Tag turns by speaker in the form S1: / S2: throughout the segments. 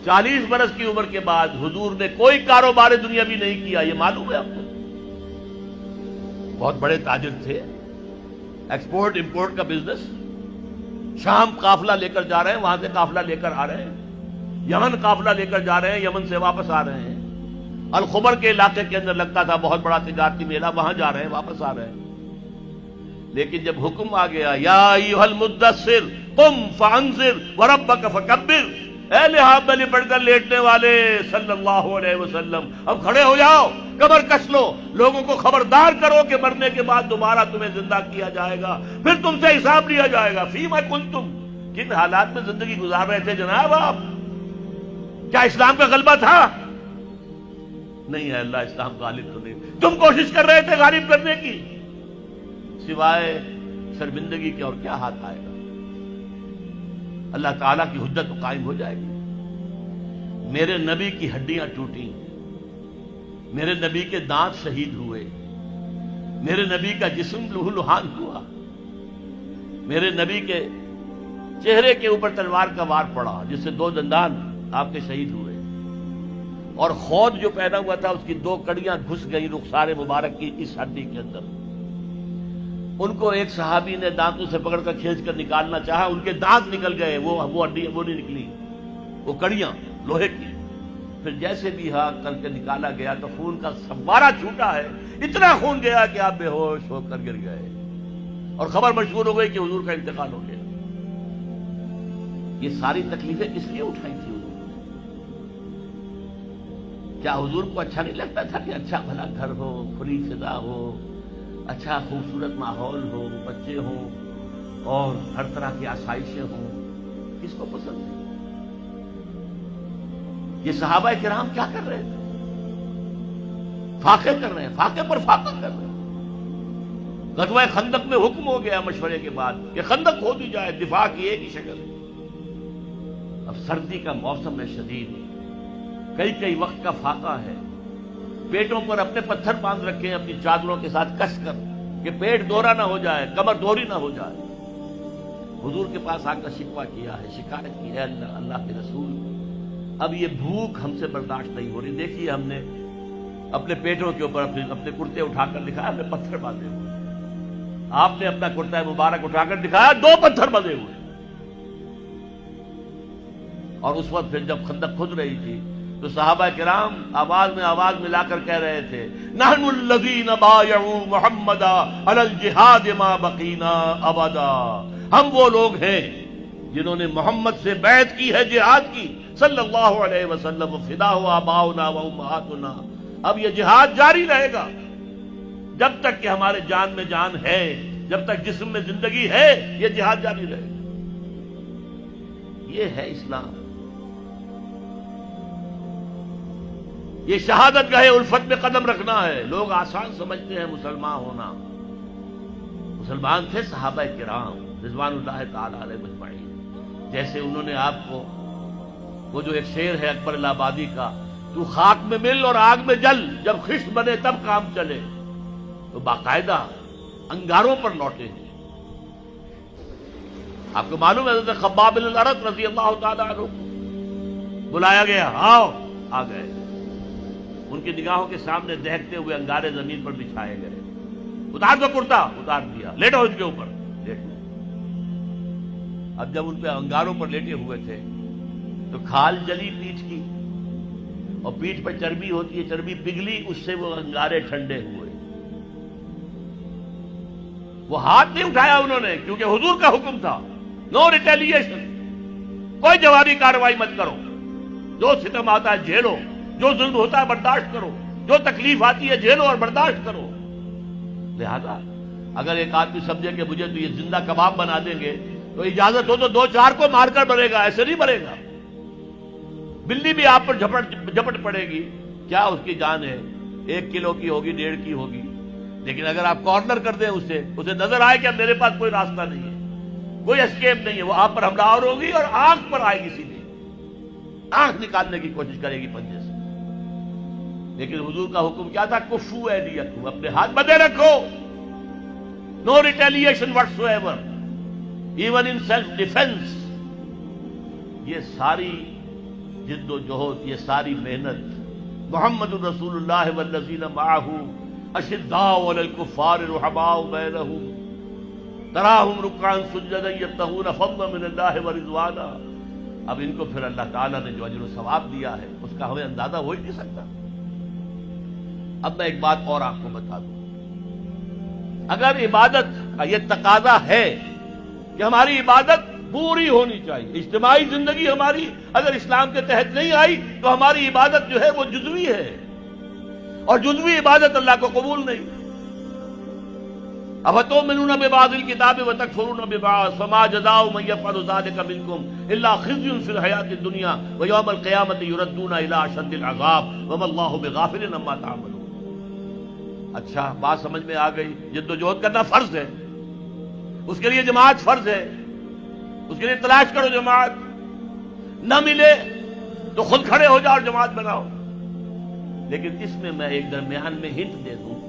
S1: 40 برس کی عمر کے بعد حضور نے کوئی کاروبار دنیاوی نہیں کیا، یہ معلوم ہے آپ کو؟ بہت بڑے تاجر تھے، ایکسپورٹ امپورٹ کا بزنس، شام قافلہ لے کر جا رہے ہیں، وہاں سے قافلہ لے کر آ رہے ہیں، یمن قافلہ لے کر جا رہے ہیں، یمن سے واپس آ رہے ہیں، الخبر کے علاقے کے اندر لگتا تھا بہت بڑا تجارتی میلہ، وہاں جا رہے ہیں، واپس آ رہے ہیں۔ لیکن جب حکم آ گیا یا ایھا المدثر قم فانذر وربک فکبر، اے لحاف میں لپٹ کر لیٹنے والے صلی اللہ علیہ وسلم، اب کھڑے ہو جاؤ، کمر کس لو، لوگوں کو خبردار کرو کہ مرنے کے بعد دوبارہ تمہیں زندہ کیا جائے گا، پھر تم سے حساب لیا جائے گا۔ فیما کنتم، کن حالات میں زندگی گزار رہے تھے جناب آپ؟ کیا اسلام کا غلبہ تھا؟ نہیں ہے اللہ، اسلام غالب تو نہیں۔ تم کوشش کر رہے تھے غالب کرنے کی، سوائے شرمندگی کے اور کیا ہاتھ آئے گا؟ اللہ تعالیٰ کی حجت تو قائم ہو جائے گی۔ میرے نبی کی ہڈیاں ٹوٹی، میرے نبی کے دانت شہید ہوئے، میرے نبی کا جسم لہو لہان ہوا، میرے نبی کے چہرے کے اوپر تلوار کا وار پڑا جس سے 2 دندان آپ کے شہید ہوئے، اور خود جو پہنا ہوا تھا اس کی 2 کڑیاں گھس گئی رخسار مبارک کی اس ہڈی کے اندر۔ ان کو ایک صحابی نے دانتوں سے پکڑ کر کھینچ کر نکالنا چاہا، ان کے دانت نکل گئے، وہ ہڈی وہ نہیں نکلی، وہ کڑیاں لوہے کی۔ پھر جیسے بھی کر کے نکالا گیا تو خون کا فوارہ چھوٹا ہے، اتنا خون گیا کہ آپ بے ہوش ہو کر گر گئے، اور خبر مشہور ہو گئی کہ حضور کا انتقال ہو گیا۔ یہ ساری تکلیفیں کس لیے اٹھائی تھی حضور نے؟ کیا حضور کو اچھا نہیں لگتا تھا کہ اچھا بھلا گھر ہو، کھلی فضا ہو، اچھا خوبصورت ماحول ہو، بچے ہوں اور ہر طرح کی آسائشیں ہوں؟ کس کو پسند ہے؟ یہ صحابہ کرام کیا کر رہے تھے؟ فاقے کر رہے ہیں، فاقے پر فاقہ کر رہے ہیں۔ غزوہ خندق میں حکم ہو گیا مشورے کے بعد کہ خندق کھودی جائے، دفاع کی ایک ہی شکل ہے۔ اب سردی کا موسم ہے شدید، کئی وقت کا فاقہ ہے، پیٹوں پر اپنے پتھر باندھ رکھے ہیں اپنی چادروں کے ساتھ کس کر کہ پیٹ دوہرا نہ ہو جائے، کمر دوہری نہ ہو جائے۔ حضور کے پاس آ کر شکوہ کیا ہے، شکایت کی ہے، اللہ کے رسول اب یہ بھوک ہم سے برداشت نہیں ہو رہی، دیکھیے ہم نے اپنے پیٹوں کے اوپر اپنے کرتے اٹھا کر دکھایا، ہم نے پتھر باندھے ہوئے، آپ نے اپنا کرتا مبارک اٹھا کر دکھایا، 2 پتھر بندھے ہوئے۔ اور اس وقت پھر جب خندق کھد رہی تھی تو صحابہ کرام آواز میں آواز ملا کر کہہ رہے تھے نحن الذین بایعوا محمدا علی الجہاد ما بقینا ابدا، ہم وہ لوگ ہیں جنہوں نے محمد سے بیعت کی ہے جہاد کی صلی اللہ علیہ وسلم، فدا ہوا آباؤنا و امہاتنا، اب یہ جہاد جاری رہے گا جب تک کہ ہمارے جان میں جان ہے، جب تک جسم میں زندگی ہے، یہ جہاد جاری رہے گا۔ یہ ہے اسلام، یہ شہادت گاہ الفت میں قدم رکھنا ہے۔ لوگ آسان سمجھتے ہیں مسلمان ہونا، مسلمان تھے صحابہ کرام رضوان اللہ تعالی علیہ مجمعین۔ جیسے انہوں نے آپ کو وہ جو ایک شعر ہے اکبر الہآبادی کا، تو خاک میں مل اور آگ میں جل، جب خشت بنے تب کام چلے، تو باقاعدہ انگاروں پر لوٹے ہیں۔ آپ کو معلوم ہے حضرت خباب بن الارت رضی اللہ تعالی عنہ بلایا گیا، آؤ، آ گئے، ان کی نگاہوں کے سامنے دہکتے ہوئے انگارے زمین پر بچھائے گئے، اتار دو کرتا، اتار دیا، لیٹو اس کے اوپر، لیٹو۔ اب جب ان پہ انگاروں پر لیٹے ہوئے تھے تو کھال جلی پیٹھ کی، اور پیٹھ پر چربی ہوتی ہے، چربی پگھلی، اس سے وہ انگارے ٹھنڈے ہوئے۔ وہ ہاتھ نہیں اٹھایا انہوں نے، کیونکہ حضور کا حکم تھا نو ریٹیلیشن، کوئی جوابی کارروائی مت کرو، جو ستم آتا ہے جھیلو، جو ظلم ہوتا ہے برداشت کرو، جو تکلیف آتی ہے جھیلو اور برداشت کرو۔ لہذا اگر ایک آدمی سمجھے کہ مجھے تو یہ زندہ کباب بنا دیں گے تو اجازت ہو تو 2-4 کو مار کر مرے گا، ایسے نہیں مرے گا۔ بلی بھی آپ پر جھپٹ پڑے گی، کیا اس کی جان ہے، 1 کلو کی ہوگی، 1.5 کی ہوگی، لیکن اگر آپ کارنر کر دیں اسے نظر آئے کہ اب میرے پاس کوئی راستہ نہیں ہے، کوئی اسکیپ نہیں ہے، وہ آپ پر حملہ آور ہوگی اور آنکھ پر آئے گی، سیدھے آنکھ نکالنے کی کوشش کرے گی پنجے سے۔ لیکن حضور کا حکم کیا تھا؟ کفو ایدیکم، اپنے ہاتھ بندھے رکھو، no retaliation whatsoever, even in self defence. یہ ساری جد و جہد، یہ ساری محنت محمد الرسول اللہ والذین معہ اشداء علی الکفار رحماء بینہم تراہم رکعا سجدا یبتغون فضلا من اللہ ورضوانا. اب ان کو پھر اللہ تعالیٰ نے جو اجر و ثواب دیا ہے اس کا ہمیں اندازہ ہو ہی نہیں سکتا. اب میں ایک بات اور آپ کو بتا دوں، اگر عبادت کا یہ تقاضا ہے کہ ہماری عبادت پوری ہونی چاہیے، اجتماعی زندگی ہماری اگر اسلام کے تحت نہیں آئی تو ہماری عبادت جو ہے وہ جزوی ہے، اور جزوی عبادت اللہ کو قبول نہیں. افتؤمنون ببعض الکتاب وتکفرون ببعض فما جزاء من یفعل ذلک منکم الا خزی فی الحیاۃ الدنیا ویوم القیامۃ یردون الی اشد العذاب وما اللہ بغافل عما تعملون. اچھا بات سمجھ میں آ گئی. جد و جہد کرنا فرض ہے، اس کے لیے جماعت فرض ہے، اس کے لیے تلاش کرو جماعت، نہ ملے تو خود کھڑے ہو جاؤ اور جماعت بناؤ. لیکن اس میں میں ایک درمیان میں ہنٹ دے دوں،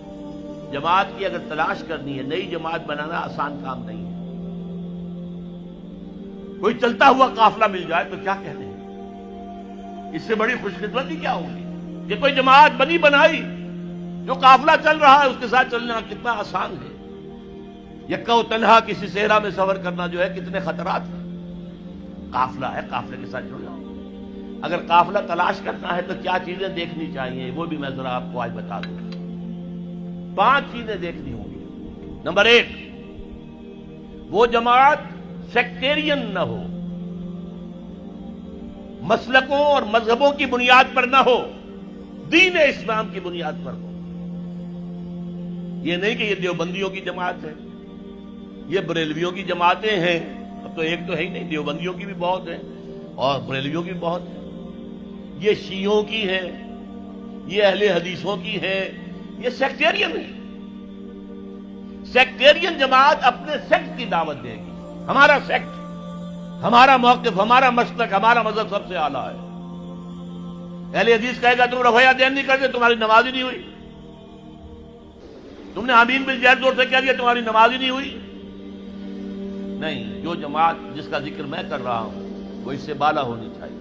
S1: جماعت کی اگر تلاش کرنی ہے، نئی جماعت بنانا آسان کام نہیں ہے. کوئی چلتا ہوا قافلہ مل جائے تو کیا کہتے ہیں، اس سے بڑی خوش قسمتی کیا ہوگی کہ کوئی جماعت بنی بنائی، جو قافلہ چل رہا ہے اس کے ساتھ چلنا کتنا آسان ہے. یکا و تنہا کسی صحرا میں سفر کرنا جو ہے کتنے خطرات ہیں. قافلہ ہے، قافلے کے ساتھ جڑنا. اگر قافلہ تلاش کرنا ہے تو کیا چیزیں دیکھنی چاہیے وہ بھی میں ذرا آپ کو آج بتا دوں. 5 چیزیں دیکھنی ہوں گی. نمبر 1، وہ جماعت سیکٹیرین نہ ہو، مسلکوں اور مذہبوں کی بنیاد پر نہ ہو، دین اسلام کی بنیاد پر ہو. یہ نہیں کہ یہ دیوبندیوں کی جماعت ہے، یہ بریلویوں کی جماعتیں ہیں. اب تو ایک تو ہے ہی نہیں، دیوبندیوں کی بھی بہت ہیں اور بریلویوں کی بہت ہیں. یہ شیعوں کی ہے، یہ اہل حدیثوں کی ہے، یہ سیکٹیرین ہے. سیکٹیرین جماعت اپنے سیکٹ کی دعوت دے گی. ہمارا سیکٹ، ہمارا موقف، ہمارا مسلک، ہمارا مذہب سب سے اعلیٰ ہے. اہل حدیث کہے گا تم رفع دین نہیں کرتے، تمہاری نماز ہی نہیں ہوئی. تم نے آمین بالجہر زور سے کہہ دیا، تمہاری نماز ہی نہیں ہوئی. نہیں، جو جماعت جس کا ذکر میں کر رہا ہوں وہ اس سے بالا ہونی چاہیے.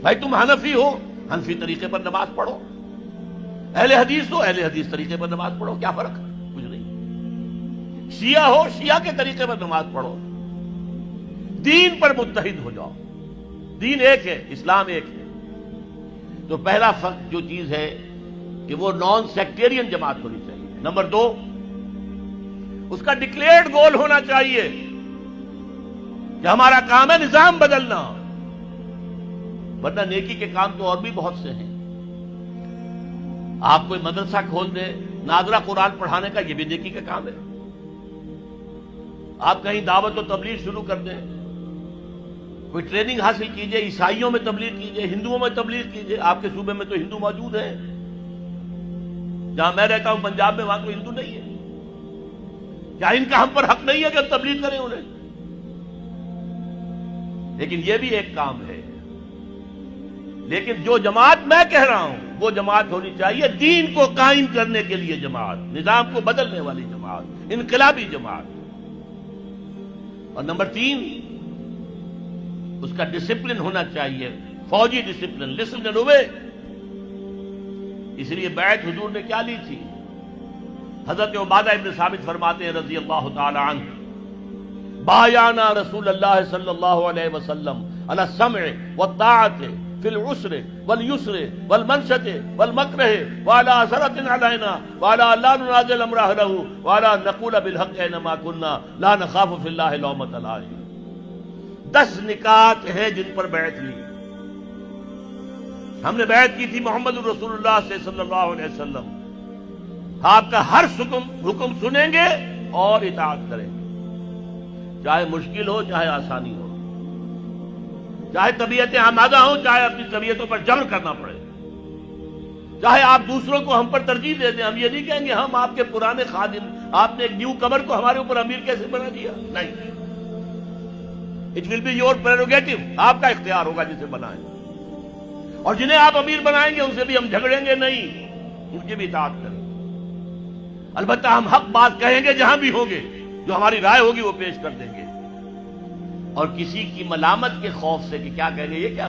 S1: بھائی تم حنفی ہو، حنفی طریقے پر نماز پڑھو. اہل حدیث ہو، اہل حدیث طریقے پر نماز پڑھو. کیا فرق ہے؟ کچھ نہیں. شیعہ ہو، شیعہ کے طریقے پر نماز پڑھو. دین پر متحد ہو جاؤ. دین ایک ہے، اسلام ایک ہے. تو پہلا فرق جو چیز ہے کہ وہ نان سیکٹیرین جماعت ہونی چاہیے. نمبر 2، اس کا ڈکلیئرڈ گول ہونا چاہیے کہ ہمارا کام ہے نظام بدلنا، ورنہ نیکی کے کام تو اور بھی بہت سے ہیں. آپ کوئی مدرسہ کھول دیں ناظرہ قرآن پڑھانے کا، یہ بھی نیکی کا کام ہے. آپ کہیں دعوت و تبلیغ شروع کر دیں، کوئی ٹریننگ حاصل کیجئے، عیسائیوں میں تبلیغ کیجئے، ہندوؤں میں تبلیغ کیجئے. آپ کے صوبے میں تو ہندو موجود ہیں، جہاں میں رہتا ہوں پنجاب میں، وہاں کوئی ہندو نہیں ہے. کیا ان کا ہم پر حق نہیں ہے کہ ہم تبلیغ کریں انہیں؟ لیکن یہ بھی ایک کام ہے. لیکن جو جماعت میں کہہ رہا ہوں وہ جماعت ہونی چاہیے دین کو قائم کرنے کے لیے جماعت، نظام کو بدلنے والی جماعت، انقلابی جماعت. اور نمبر 3، اس کا ڈسپلن ہونا چاہیے، فوجی ڈسپلن، لسن اینڈ اوبے. اس لیے بیعت حضور نے کیا لی تھی؟ حضرت عبادہ ابن ثابت فرماتے ہیں رضی اللہ تعالی عنہ، بایعنا رسول اللہ صلی اللہ علیہ وسلم علی السمع والطاعۃ فی العسر والیسر والمنشط والمکرہ وعلی اثرۃ علینا وعلی لا ننازل امر اہلہ وعلی نقول بالحق اینما کنا لا نخاف فی اللہ لومۃ لائم. 10 نکات ہیں جن پر بیعت لی. ہم نے بیعت کی تھی محمد رسول اللہ سے صلی اللہ علیہ وسلم. آپ کا ہر حکم سنیں گے اور اطاعت کریں گے، چاہے مشکل ہو چاہے آسانی ہو، چاہے طبیعتیں آمادہ ہوں چاہے اپنی طبیعتوں پر جبر کرنا پڑے، چاہے آپ دوسروں کو ہم پر ترجیح دے دیں. ہم یہ نہیں کہیں گے ہم آپ کے پرانے خادم، آپ نے ایک نیو کمر کو ہمارے اوپر امیر کیسے بنا دیا. نہیں، it will be your prerogative. آپ کا اختیار ہوگا جسے بنائیں، اور جنہیں آپ امیر بنائیں گے ان سے بھی ہم جھگڑیں گے نہیں، ان کی بھی اطاعت کریں. البتہ ہم حق بات کہیں گے جہاں بھی ہوں گے، جو ہماری رائے ہوگی وہ پیش کر دیں گے. اور کسی کی ملامت کے خوف سے کہ کیا کہیں گے، یہ کیا